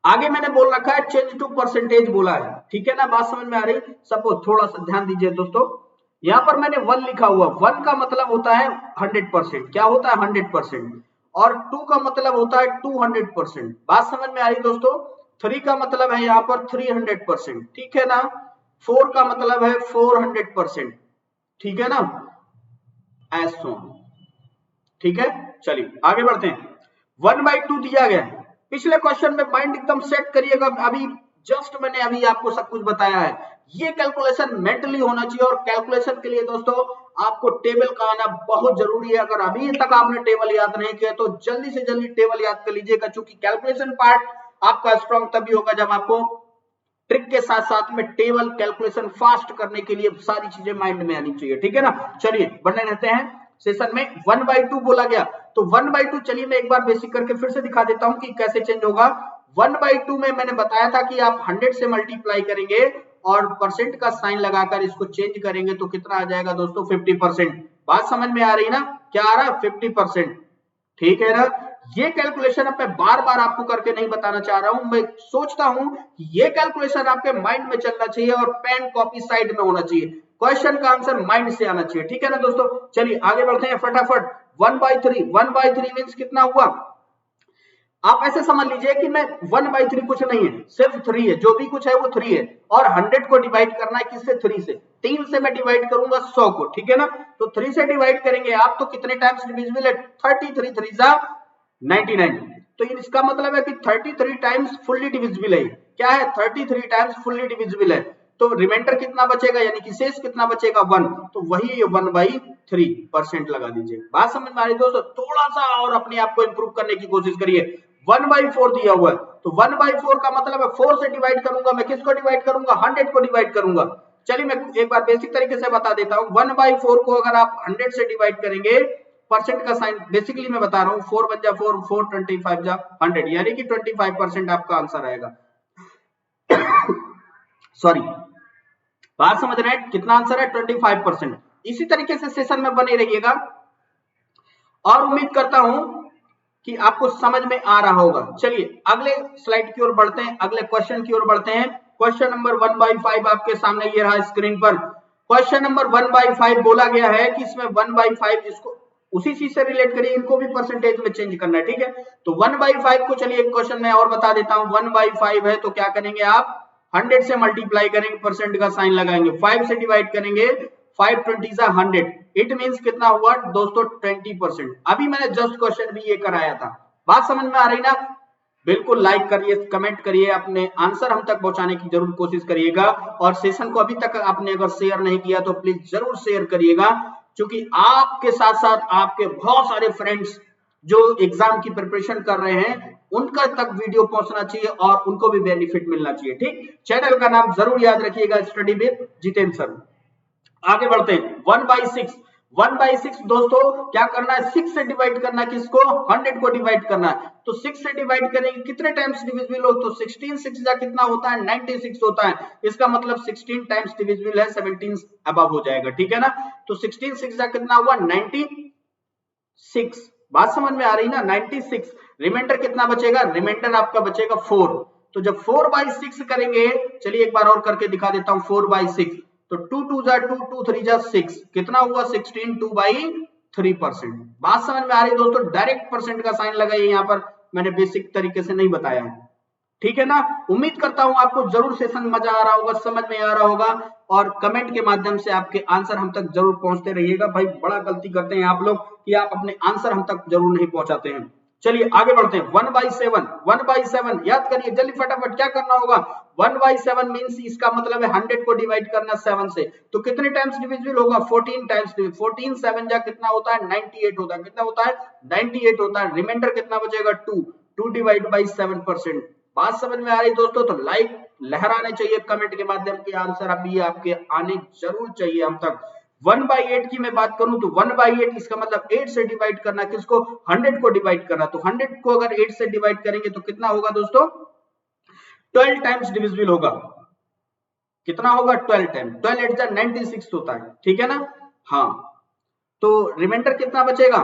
आगे मैंने बोल रखा है चेंज टू परसेंटेज बोला है, ठीक है ना? बात समझ में आ रही? सपोज थोड़ा सा ध्यान दीजिए दोस्तों, यहां पर मैंने 1 लिखा हुआ। 1 का मतलब होता है 100%। क्या होता है? 100%। और 2 का मतलब होता है 200%। बात समझ में आ रही दोस्तों? 3 का मतलब है यहां पर 300%, ठीक है ना? 4 का मतलब है 400%, ठीक है ना? ऐसो, ठीक है। चलिए आगे बढ़ते हैं। 1/2 दिया गया है। पिछले क्वेश्चन में माइंड एकदम सेट करिएगा। अभी जस्ट मैंने अभी आपको सब कुछ बताया है। ये कैलकुलेशन मेंटली होना चाहिए और कैलकुलेशन के लिए दोस्तों आपको टेबल का आना बहुत जरूरी है। अगर अभी तक आपने टेबल याद नहीं किया तो जल्दी से जल्दी टेबल याद कर लीजिएगा, क्योंकि कैलकुलेशन पार्ट आपका स्ट्रॉन्ग तभी होगा जब आपको ट्रिक के साथ साथ में टेबल कैलकुलेशन फास्ट करने के लिए सारी चीजें माइंड में आनी चाहिए, ठीक है ना? चलिए बढ़ने रहते हैं सेशन में। 1/2 बोला गया तो 1/2 चलिए मैं एक बार बेसिक करके फिर से दिखा देता हूं कि कैसे चेंज होगा। 1/2 में मैंने बताया था कि आप 100 से मल्टीप्लाई करेंगे और परसेंट का साइन लगाकर इसको चेंज करेंगे तो कितना आ जाएगा दोस्तों? 50%। बात समझ में आ रही ना? क्या आ रहा है? 50%, ठीक है ना? ये कैलकुलेशन अब मैं बार बार आपको करके नहीं बताना चाह रहा हूं। मैं सोचता हूं कि ये कैलकुलेशन आपके माइंड में चलना चाहिए और पेन कॉपी साइड में होना चाहिए। क्वेश्चन का आंसर माइंड से आना चाहिए, ठीक है ना दोस्तों? चलिए आगे बढ़ते हैं फटाफट। 1/3, 1/3 मीन्स कितना हुआ? आप ऐसे समझ लीजिए कि मैं 1/3 कुछ नहीं है, सिर्फ 3 है। जो भी कुछ है वो 3 है और 100 को डिवाइड करना है किससे? 3 से। 3 से मैं डिवाइड करूंगा 100 को, ठीक है ना? तो 3 से डिवाइड करेंगे आप तो कितने टाइम्स डिविजिबल है? 33 3 जा 99। तो इसका मतलब है कि 33 टाइम्स फुल्ली डिविजिबल है। क्या है? 33 टाइम्स फुल्ली डिविजिबल है। तो रिमाइंडर कितना बचेगा, यानी कि शेष कितना बचेगा? 1। तो वही 1/3% लगा दीजिए। बात समझ में आ रही दोस्तों? थोड़ा सा और अपने आप को इंप्रूव करने की कोशिश करिए। 1/4 दिया हुआ है तो 1/4 का मतलब है 4 से डिवाइड करूंगा। मैं किसको डिवाइड करूंगा? 100 को डिवाइड करूंगा। चलिए मैं एक बार बेसिक तरीके से बता देता हूं। 1/4 को अगर आप 100 से डिवाइड करेंगे, परसेंट का साइन बेसिकली मैं बता रहा हूं, 4 1 जा 4, 4 25 जा 100, यानी कि 25% आपका आंसर आएगा। सॉरी, बात समझ रहे हैं? कितना आंसर है? 25%। इसी तरीके से सेशन में बने रहिएगा और उम्मीद करता हूं कि आपको समझ में आ रहा होगा। चलिए अगले स्लाइड की ओर बढ़ते हैं, अगले क्वेश्चन की ओर बढ़ते हैं। क्वेश्चन नंबर 1/5 आपके सामने ये रहा स्क्रीन पर। क्वेश्चन नंबर 1/5 बोला गया है कि इसमें 1/5 इसको उसी चीज से रिलेट करिए, इनको भी परसेंटेज में चेंज करना है, ठीक है। तो 1/5 को चलिए एक क्वेश्चन में और बता देता हूं। 1/5 है तो क्या करेंगे आप 100 से मल्टीप्लाई करेंगे, परसेंट का साइन लगाएंगे, 5 से डिवाइड करेंगे, 5 20 100, इट मींस कितना हुआ दोस्तों 20%। अभी मैंने जस्ट क्वेश्चन भी ये कराया था। बात समझ में आ रही ना? बिल्कुल लाइक करिए, कमेंट करिए, अपने आंसर हम तक पहुंचाने की जरूर कोशिश करिएगा। और सेशन को अभी तक आपने अगर शेयर नहीं किया तो प्लीज जरूर शेयर करिएगा, क्योंकि आपके साथ साथ आपके बहुत सारे फ्रेंड्स जो एग्जाम की प्रिपरेशन कर रहे हैं उनका तक वीडियो पहुंचना चाहिए और उनको भी बेनिफिट मिलना चाहिए, ठीक। चैनल का नाम जरूर याद रखिएगा, स्टडी विद जितेंद्र सर। आगे बढ़ते हैं 1/6। 1/6 दोस्तों क्या करना है, 6 से डिवाइड करना, किसको 100 को डिवाइड करना है। तो 6 से डिवाइड करेंगे, कितने टाइम्स डिविजिबल हो, तो 16 6 जा कितना होता है 96 होता है। इसका मतलब 16 टाइम्स डिविजिबल है, 17 अबव हो जाएगा, ठीक है ना। तो 16 6 जा कितना हुआ 96। बात समझ में आ रही ना, 96। रिमाइंडर कितना बचेगा, रिमाइंडर आपका बचेगा 4। तो जब 4/6 करेंगे, चलिए एक बार और करके दिखा देता हूं 4/6। तो 2 2 जा 2 2 3 जा 6, कितना हुआ 16, 2/3%। बात समझ में आ रही दोस्तों, डायरेक्ट परसेंट का साइन लगाइए, यहाँ पर मैंने बेसिक तरीके से नहीं बताया है, ठीक है ना। उम्मीद करता हूं आपको जरूर सेशन मजा आ रहा होगा, समझ में आ रहा होगा, और कमेंट के माध्यम से आपके आंसर हम तक जरूर पहुंचते रहिएगा। भाई बड़ा गलती करते हैं आप लोग कि आप अपने आंसर हम तक जरूर नहीं पहुंचाते हैं। चलिए आगे बढ़ते हैं 1/7। 1/7 याद करिए जल्दी फटाफट, क्या करना होगा 1/7 मींस इसका मतलब है 100 को डिवाइड करना 7 से। तो कितने टाइम्स डिविजिबल होगा 14 टाइम्स। 14 7 जा कितना होता है 98 होता है, कितना होता है 98 होता है। रिमाइंडर कितना बचेगा 2 डिवाइड बाई 7%। बात समझ में आ रही दोस्तों, तो लाइक लहराने चाहिए, कमेंट के माध्यम के आंसर अभी आपके आने जरूर चाहिए हम तक। 1/8 की मैं बात करूं तो 1/8 इसका मतलब 8 से डिवाइड करना, किसको 100 को डिवाइड करना। तो 100 को अगर 8 से डिवाइड करेंगे तो कितना होगा दोस्तों 12 टाइम्स डिविजिबल होगा। कितना होगा 12 टाइम, 12 8 96 होता है, ठीक है ना। हाँ तो रिमाइंडर कितना बचेगा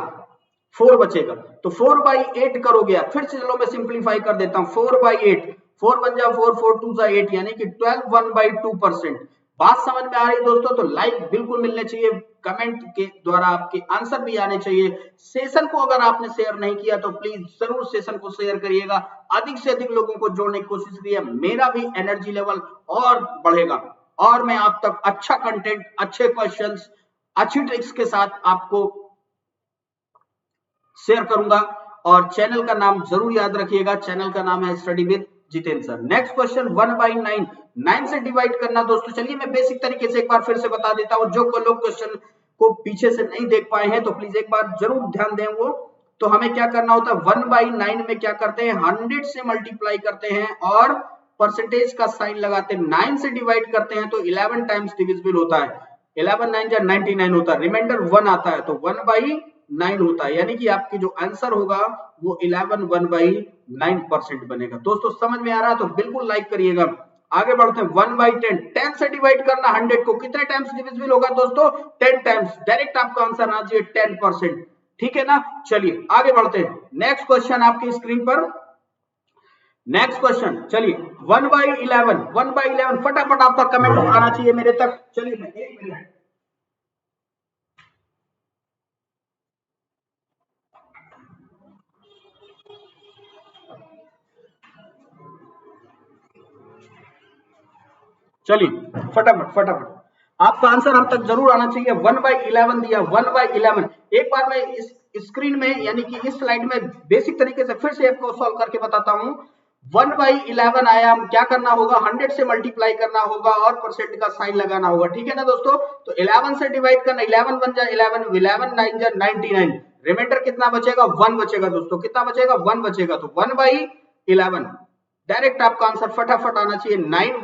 4 बचेगा। तो 4/8 करोगे आप, फिर से चलो मैं सिंप्लीफाई कर देता हूं 4/8, 4 1 जा 4 4 2 जा 8, यानी कि 12 1/2%। बात समझ में आ रही दोस्तों, तो लाइक बिल्कुल मिलने चाहिए, कमेंट के द्वारा आपके आंसर भी आने चाहिए। सेशन को अगर आपने शेयर नहीं किया तो प्लीज जरूर सेशन को शेयर करिएगा, अधिक से अधिक लोगों को जोड़ने की कोशिश करिए, मेरा भी एनर्जी लेवल और बढ़ेगा और मैं आप तक अच्छा कंटेंट, अच्छे क्वेश्चंस, अच्छी ट्रिक्स के साथ आपको शेयर करूंगा। और चैनल का नाम जरूर याद रखिएगा, चैनल का नाम है study with Jitendra sir. Next question 1/9, 9 से डिवाइड करना दोस्तों। चलिए मैं बेसिक तरीके से एक बार फिर से बता देता हूं, जो लोग क्वेश्चन को पीछे से नहीं देख पाए हैं तो प्लीज एक बार जरूर ध्यान दें वो। तो हमें क्या करना होता है 1/9 में क्या करते हैं 100 से मल्टीप्लाई करते हैं और परसेंटेज का साइन लगाते हैं, 9 से डिवाइड करते हैं तो 11 टाइम्स डिविजिबल होता है, 11 9 जा 99 होता है, रिमाइंडर 1 आता है तो 1/9 होता है, यानी कि आपकी जो आंसर होगा वो 11 1/9% बनेगा। दोस्तों समझ में आ रहा है तो बिल्कुल लाइक करिएगा। आगे बढ़ते हैं 1/10, 10 से डिवाइड करना 100 को, कितने टाइम्स डिविजिबल होगा दोस्तों 10 टाइम्स, डायरेक्ट आपका आंसर आ जाए 10%, ठीक है ना। चलिए आगे बढ़ते हैं, नेक्स्ट क्वेश्चन आपकी स्क्रीन पर, नेक्स्ट क्वेश्चन चलिए 1/11, 1/11 फटाफट आपका कमेंट आना चाहिए मेरे तक। चलिए मैं 1 मिनट, चलिए फटाफट फटाफट आपका आंसर हम तक जरूर आना चाहिए। 1/11 दिया, 1/11 एक बार मैं इस स्क्रीन में यानी कि इस स्लाइड में बेसिक तरीके से फिर से आपको सॉल्व करके बताता हूं। 1/11 आया, क्या करना होगा 100 से मल्टीप्लाई करना होगा और परसेंट का साइन लगाना होगा, ठीक है ना दोस्तों। तो 11 से डिवाइड करना, 11 1 जा 11, 11 9 जा 99, रिमाइंडर कितना बचेगा 1 बचेगा दोस्तों, कितना बचेगा 1 बचेगा। तो 1/11 डायरेक्ट आपका आंसर फटाफट आना चाहिए 9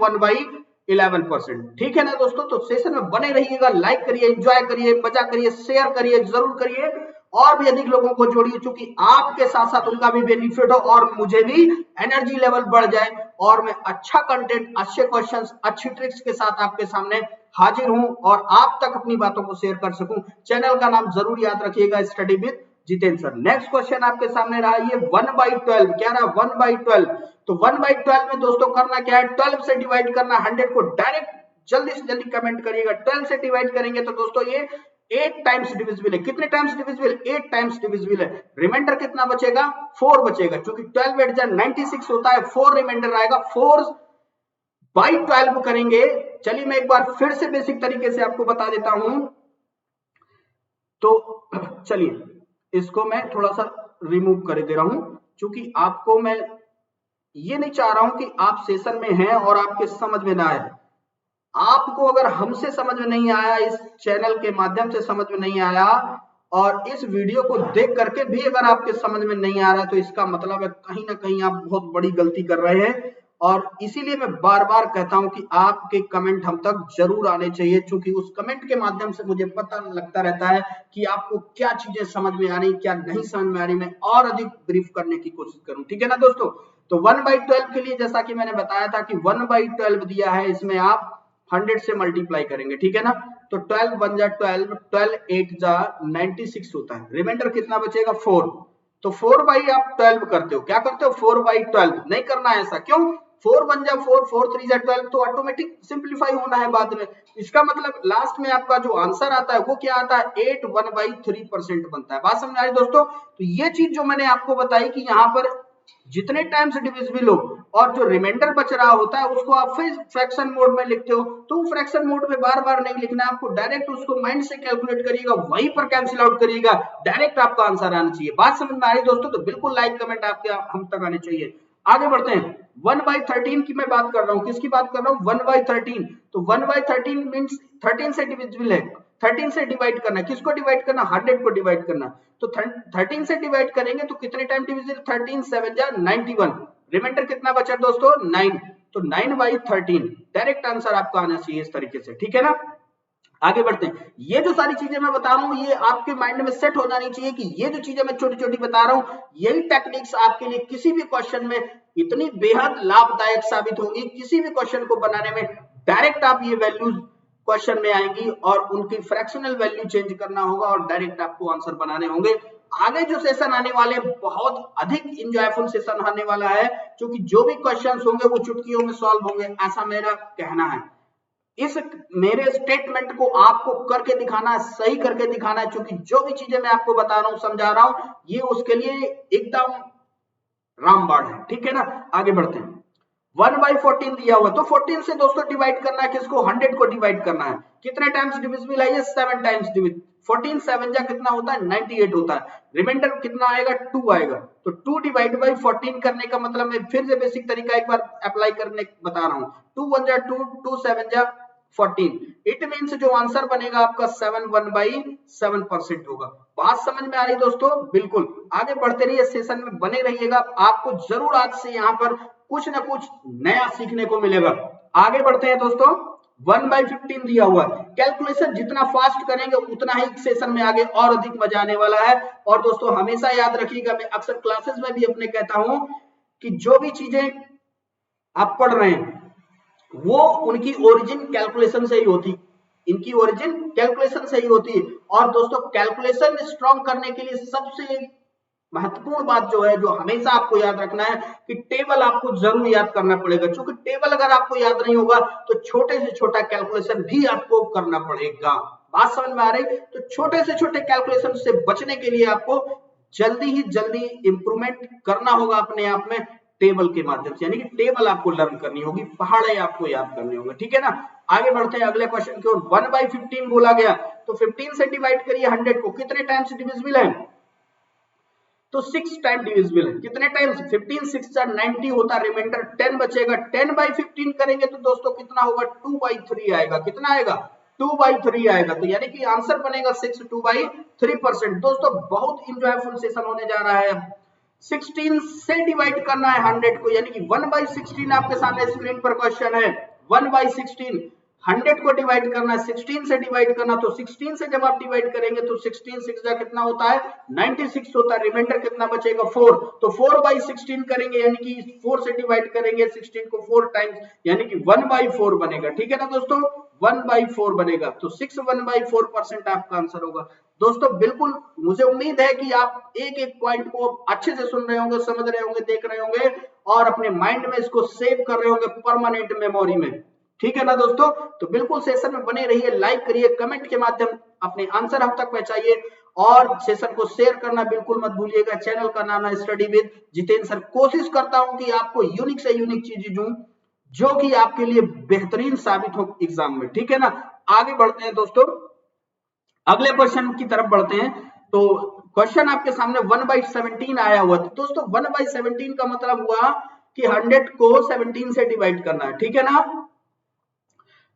1/11%, ठीक है ना दोस्तों। तो सेशन में बने रहिएगा, लाइक करिए, एंजॉय करिए, मजा करिए, शेयर करिए, जरूर करिए और भी अधिक लोगों को जोड़िए, क्योंकि आपके साथ साथ उनका भी बेनिफिट हो और मुझे भी एनर्जी लेवल बढ़ जाए और मैं अच्छा कंटेंट, अच्छे क्वेश्चंस, अच्छी ट्रिक्स के साथ आपके सामने हाजिर हूं और आप तक अपनी बातों को शेयर कर सकूं। चैनल का नाम जरूर याद रखिएगा, study with Jitendra sir. Next question आपके सामने रहा ये 1/12, क्या रहा 1/12। तो 1/12 में दोस्तों करना क्या है 12 से डिवाइड करना 100 को, डायरेक्ट जल्दी से जल्दी कमेंट करिएगा। 12 से डिवाइड करेंगे तो दोस्तों ये 8 टाइम्स डिविजिबल है। कितने टाइम्स डिविजिबल? 8 टाइम्स डिविजिबल है। रिमाइंडर कितना बचेगा? 4 बचेगा, क्योंकि 12 8 जा 96 होता है, 4 रिमाइंडर आएगा। 4 बाई 12 करेंगे। चलिए मैं एक बार फिर से बेसिक तरीके से आपको बता देता हूं। तो चलिए इसको मैं थोड़ा सा रिमूव कर दे रहा हूं, क्योंकि आपको मैं ये नहीं चाह रहा हूं कि आप सेशन में हैं और आपके समझ में ना आए। आपको अगर हमसे समझ में नहीं आया, इस चैनल के माध्यम से समझ में नहीं आया, और इस वीडियो को देख करके भी अगर आपके समझ में नहीं आ रहा, तो इसका मतलब है कहीं ना कहीं आप बहुत बड़ी गलती कर रहे हैं। और इसीलिए मैं बार बार कहता हूं कि आपके कमेंट हम तक जरूर आने चाहिए, क्योंकि उस कमेंट के माध्यम से मुझे पता लगता रहता है कि आपको क्या चीजें समझ में आ रही, क्या नहीं समझ में आ रही, मैं और अधिक ब्रीफ करने की कोशिश करूं। ठीक है ना दोस्तों? तो 1/12 के लिए जैसा कि मैंने बताया था कि 1/12 दिया है, इसमें आप 100 से मल्टीप्लाई करेंगे। ठीक है ना? तो 12 1 जा 12, 12 8 जा 96 होता है। रिमाइंडर कितना बचेगा? 4। तो 4 बाई आप 12 करते हो। क्या करते हो? 4 बाई 12 नहीं करना है ऐसा। क्यों? 4 1 जा 4, 4 3 जा 12, तो ऑटोमेटिक सिंप्लीफाई होना है बाद में। इसका मतलब लास्ट में आपका जो आंसर आता है वो क्या आता है? 8 1/3% बनता है। बात समझ आ रही दोस्तों? तो ये चीज जो मैंने आपको बताई कि यहाँ पर जितने टाइम्स डिविजिबल हो और जो रिमाइंडर बच रहा होता है उसको आप फिर फ्रैक्शन मोड में लिखते हो, तो फ्रैक्शन मोड में बार बार नहीं लिखना, आपको डायरेक्ट उसको माइंड से कैलकुलेट करिएगा, वहीं पर कैंसिल आउट करिएगा, डायरेक्ट आपका आंसर आना चाहिए। बात समझ में आ रही दोस्तों? तो बिल्कुल लाइक कमेंट आपके हम तक आने चाहिए। आगे बढ़ते हैं। 1/13 की मैं बात कर रहा हूं। किसकी बात कर रहा हूं? 1/13। तो 1/13 मीन्स 13 से डिविजिबल है। 13 से डिवाइड करना। किसको डिवाइड करना? 100 को डिवाइड करना। तो 13 से डिवाइड करेंगे तो कितने टाइम डिविजिबल? 13 7 जा 91। रिमाइंडर कितना बचा दोस्तों? 9। तो 9/13 डायरेक्ट आंसर आपका आना चाहिए इस तरीके से। ठीक है ना? आगे बढ़ते हैं। ये जो सारी चीजें मैं बता रहा हूं ये आपके माइंड में सेट हो जानी चाहिए कि ये जो चीजें मैं छोटी छोटी बता रहा हूं, यही टेक्निक्स आपके लिए किसी भी क्वेश्चन में इतनी बेहद लाभदायक साबित होंगी। किसी भी क्वेश्चन को बनाने में डायरेक्ट आप ये वैल्यूज क्वेश्चन में आएंगी और उनकी फ्रैक्शनल वैल्यू चेंज करना होगा और डायरेक्ट आपको आंसर बनाने होंगे। आगे जो सेशन आने वाले बहुत अधिक इंजॉयफुल सेशन आने वाला है, क्योंकि जो भी क्वेश्चंस होंगे वो चुटकियों में सॉल्व होंगे, ऐसा मेरा कहना है। इस मेरे स्टेटमेंट को आपको करके दिखाना है, सही करके दिखाना है, क्योंकि जो भी चीजें मैं आपको बता रहा हूं, समझा रहा हूं, ये उसके लिए एकदम रामबाण है। ठीक है ना? आगे बढ़ते हैं। 1/14 दिया हुआ, तो 14 से दोस्तों डिवाइड करना है। किसको? 100 को डिवाइड करना है। कितने टाइम्स डिविजिबल है ये? 7 टाइम्स डिविजिबल। 14 7 जा कितना होता है? 98 होता है। रिमाइंडर कितना आएगा? 2 आएगा। तो 2 डिवाइड बाई 14 करने का मतलब मैं फिर से बेसिक तरीका एक बार अप्लाई करने बता रहा हूं। 2 1 जा 2, 2 7 जा 14। इट मीन्स जो आंसर बनेगा आपका 7 1/7% होगा। बात समझ में आ रही दोस्तों? बिल्कुल। आगे बढ़ते रहिए, सेशन में बने रहिएगा, आपको जरूर आज से यहाँ पर कुछ ना कुछ नया सीखने को मिलेगा। आगे बढ़ते हैं दोस्तों। 1/15 दिया हुआ है। कैलकुलेशन जितना फास्ट करेंगे उतना ही सेशन में आगे और अधिक मजा आने वाला है। और दोस्तों हमेशा याद रखिएगा, मैं अक्सर क्लासेस में भी अपने कहता हूं कि जो भी चीजें आप पढ़ रहे हैं वो उनकी ओरिजिन कैलकुलेशन से ही होती, इनकी ओरिजिन कैलकुलेशन से ही होती है। और दोस्तों कैलकुलेशन स्ट्रॉन्ग करने के लिए सबसे महत्वपूर्ण बात जो है, जो हमेशा आपको याद रखना है, कि टेबल आपको जरूर याद करना पड़ेगा, क्योंकि टेबल अगर आपको याद नहीं होगा तो छोटे से छोटा कैलकुलेशन भी आपको करना पड़ेगा। बात समझ में आ रही? तो छोटे से छोटे कैलकुलेशन से बचने के लिए आपको जल्दी ही जल्दी इंप्रूवमेंट करना होगा अपने आप में टेबल के माध्यम से, यानी कि टेबल आपको लर्न करनी होगी, पहाड़े आपको याद करने होंगे। ठीक है ना? आगे बढ़ते हैं अगले क्वेश्चन की ओर। 1/15 बोला गया, तो 15 से डिवाइड करिए 100 को। कितने टाइम्स डिविजिबल है? तो 6 टाइम डिविजिबल है। कितने टाइम्स? 15 6 जा 90 होता है। रिमाइंडर 10 बचेगा। 10/15 करेंगे तो दोस्तों कितना होगा? 2/3 आएगा। कितना आएगा? 2/3 आएगा। तो यानी कि आंसर बनेगा 6 2/3%। दोस्तों बहुत इंजॉयफुल सेशन होने जा रहा है। 16 से डिवाइड करना है 100 को, यानी कि 1/16 आपके सामने स्क्रीन पर क्वेश्चन है। 1/16 100 को डिवाइड करना है, 16 से डिवाइड करना। तो 16 से जब आप डिवाइड करेंगे तो 16 6 जा कितना होता है? 96 होता है। रिमाइंडर कितना बचेगा? 4। तो 4/16 करेंगे, यानी कि 4 से डिवाइड करेंगे 16 को 4 टाइम्स, यानी कि 1/4 बनेगा। ठीक है ना दोस्तों? 1/4 बनेगा। तो 6 1/4% आपका आंसर होगा। दोस्तों बिल्कुल मुझे उम्मीद है कि आप एक एक पॉइंट को अच्छे से सुन रहे होंगे, समझ रहे होंगे, देख रहे होंगे और अपने माइंड में इसको सेव कर रहे होंगे परमानेंट मेमोरी में। ठीक है ना दोस्तों। तो बिल्कुल सेशन में बने रहिए, लाइक करिए, कमेंट के माध्यम अपने आंसर हम तक पहुंचाइए और सेशन को शेयर करना बिल्कुल मत भूलिएगा। चैनल का नाम है स्टडी विद जितेंद्र सर। कोशिश करता हूं कि आपको यूनिक से यूनिक चीजें दूं जो कि आपके लिए बेहतरीन साबित हो एग्जाम में, ठीक है ना। आगे बढ़ते हैं दोस्तों, अगले क्वेश्चन की तरफ बढ़ते हैं। तो क्वेश्चन आपके सामने 1/17 आया हुआ। तो दोस्तों 1/17 का मतलब हुआ कि 100 को 17 से डिवाइड करना है, ठीक है ना।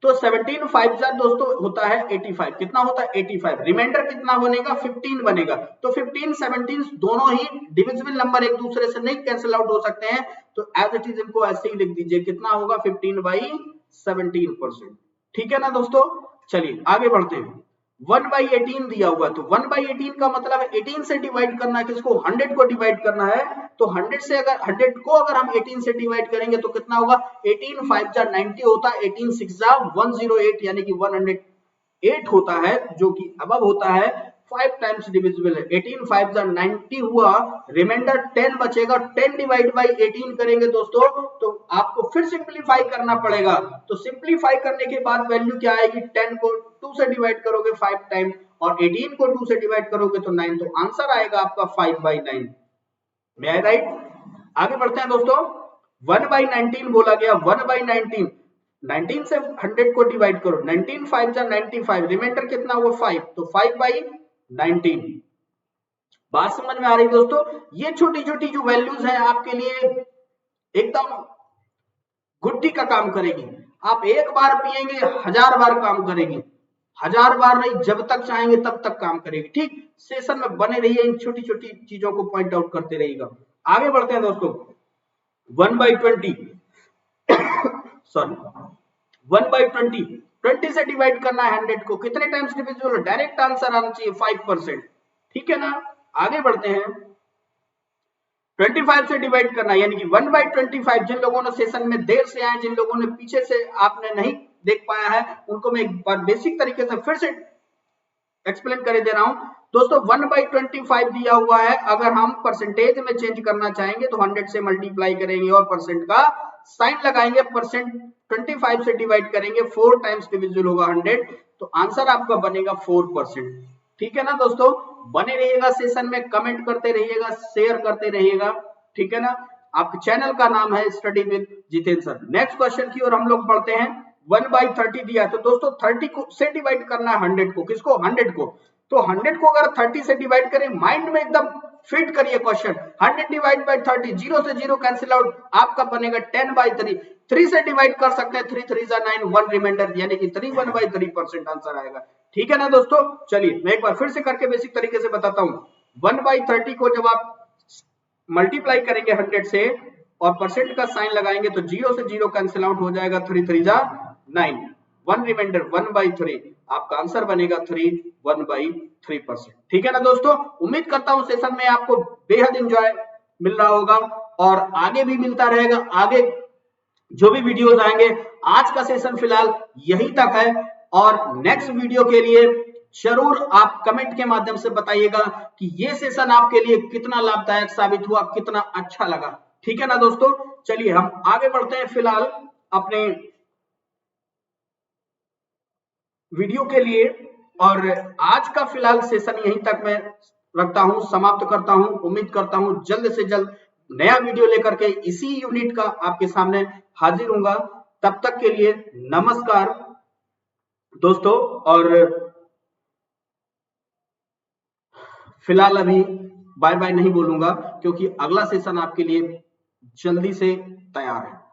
तो 17 5 दोस्तों होता है 85। कितना होता है 85। रिमाइंडर कितना बनेगा 15 बनेगा। तो 15 17 दोनों ही डिविजिबल नंबर, एक दूसरे से नहीं कैंसिल आउट हो सकते हैं। तो एज इट इज इनको ऐसे ही लिख दीजिए, कितना होगा 15/17%, ठीक है ना दोस्तों। चलिए आगे बढ़ते हैं। 1/18 दिया हुआ, तो 1/18 का मतलब 18 से डिवाइड करना है, किसको 100 को डिवाइड करना है। तो 100 से अगर 100 को अगर हम 18 से डिवाइड करेंगे तो कितना होगा 18 5 जा 90 होता है, 18 6 जा 108 यानी कि 108 होता है, जो कि अबव होता है 5 टाइम्स डिविजिबल है। 18 5 जा 90 हुआ, रिमाइंडर 10 बचेगा। 10 डिवाइड बाई 18 करेंगे दोस्तों तो आपको फिर सिंप्लीफाई करना पड़ेगा। तो सिंप्लीफाई करने के बाद वैल्यू क्या आएगी, 10 को 2 से डिवाइड करोगे 5 टाइम और 18 को 2 से डिवाइड करोगे तो 9, तो आंसर आएगा आपका 5/9। मे आई राइट। आगे बढ़ते हैं दोस्तों। 1/19 बोला गया, 1/19 19 से 100 को डिवाइड करो, 19 5 जा 95, रिमाइंडर कितना हुआ 5, तो 5/19। बात समझ में आ रही दोस्तों। ये छोटी छोटी जो वैल्यूज है आपके लिए एकदम गुड्डी का काम करेगी। आप एक बार पिएंगे 1000 बार काम करेगी, 1000 बार नहीं, जब तक चाहेंगे तब तक काम करेगी। ठीक, सेशन में बने रहिए, इन छोटी छोटी चीजों को पॉइंट आउट करते रहिएगा। आगे बढ़ते हैं दोस्तों। 1/20 सॉरी 1/20 20 से डिवाइड करना है 100 को, कितने टाइम्स डिविजिबल, डायरेक्ट आंसर आना चाहिए 5%, ठीक है ना। आगे बढ़ते हैं। 25 से डिवाइड करना यानी कि 1/25। जिन लोगों ने सेशन में देर से आए, जिन लोगों ने पीछे से आपने नहीं देख पाया है, उनको मैं एक बार बेसिक तरीके से फिर से एक्सप्लेन कर दे रहा हूं दोस्तों। 1/25 दिया हुआ है, अगर हम परसेंटेज में चेंज करना चाहेंगे तो 100 से मल्टीप्लाई करेंगे और परसेंट का साइन लगाएंगे, परसेंट 25 से डिवाइड करेंगे, 4 टाइम्स डिविजिबल होगा 100, तो आंसर आपका बनेगा 4%, ठीक है ना दोस्तों। बने रहिएगा सेशन में, कमेंट करते रहिएगा, शेयर करते रहिएगा, ठीक है ना। आपके चैनल का नाम है study with Jitendra sir. Next question की ओर हम लोग बढ़ते हैं। 1/30 दिया है, तो दोस्तों 30 को से डिवाइड करना है 100 को, किसको 100 को। तो 100 को अगर 30 से डिवाइड करें, माइंड में एकदम फिट करिए क्वेश्चन। 100 डिवाइड बाई 30, 0 से 0 कैंसिल आउट, आपका बनेगा 10/3। 3 से डिवाइड कर सकते हैं, 3 3 जा 9, 1 रिमाइंडर यानी कि 3 1/3% आंसर आएगा, ठीक है ना दोस्तों। चलिए मैं एक बार फिर से करके बेसिक तरीके से बताता हूं। 1/30 को जब आप मल्टीप्लाई करेंगे 100 से और परसेंट का साइन लगाएंगे तो 0 से 0 कैंसिल आउट हो जाएगा, 3 3 जा 9, 1 रिमाइंडर 1/3, आपका आंसर बनेगा 1/3%, ठीक है ना दोस्तों। उम्मीद करता हूं सेशन में आपको बेहद एंजॉय मिल रहा होगा और आगे भी मिलता रहेगा। आगे जो भी वीडियोस आएंगे, आज का सेशन फिलहाल यहीं तक है और नेक्स्ट वीडियो के लिए जरूर आप कमेंट के माध्यम से बताइएगा कि ये सेशन आपके लिए कितना लाभदायक साबित हुआ, कितना अच्छा लगा, ठीक है ना दोस्तों। चलिए हम आगे बढ़ते हैं फिलहाल अपने वीडियो के लिए और आज का फिलहाल सेशन यहीं तक मैं रखता हूं, समाप्त करता हूं। उम्मीद करता हूं जल्द से जल्द नया वीडियो लेकर के इसी यूनिट का आपके सामने हाजिर होऊंगा। तब तक के लिए नमस्कार दोस्तों, और फिलहाल अभी बाय बाय नहीं बोलूंगा क्योंकि अगला सेशन आपके लिए जल्दी से तैयार है।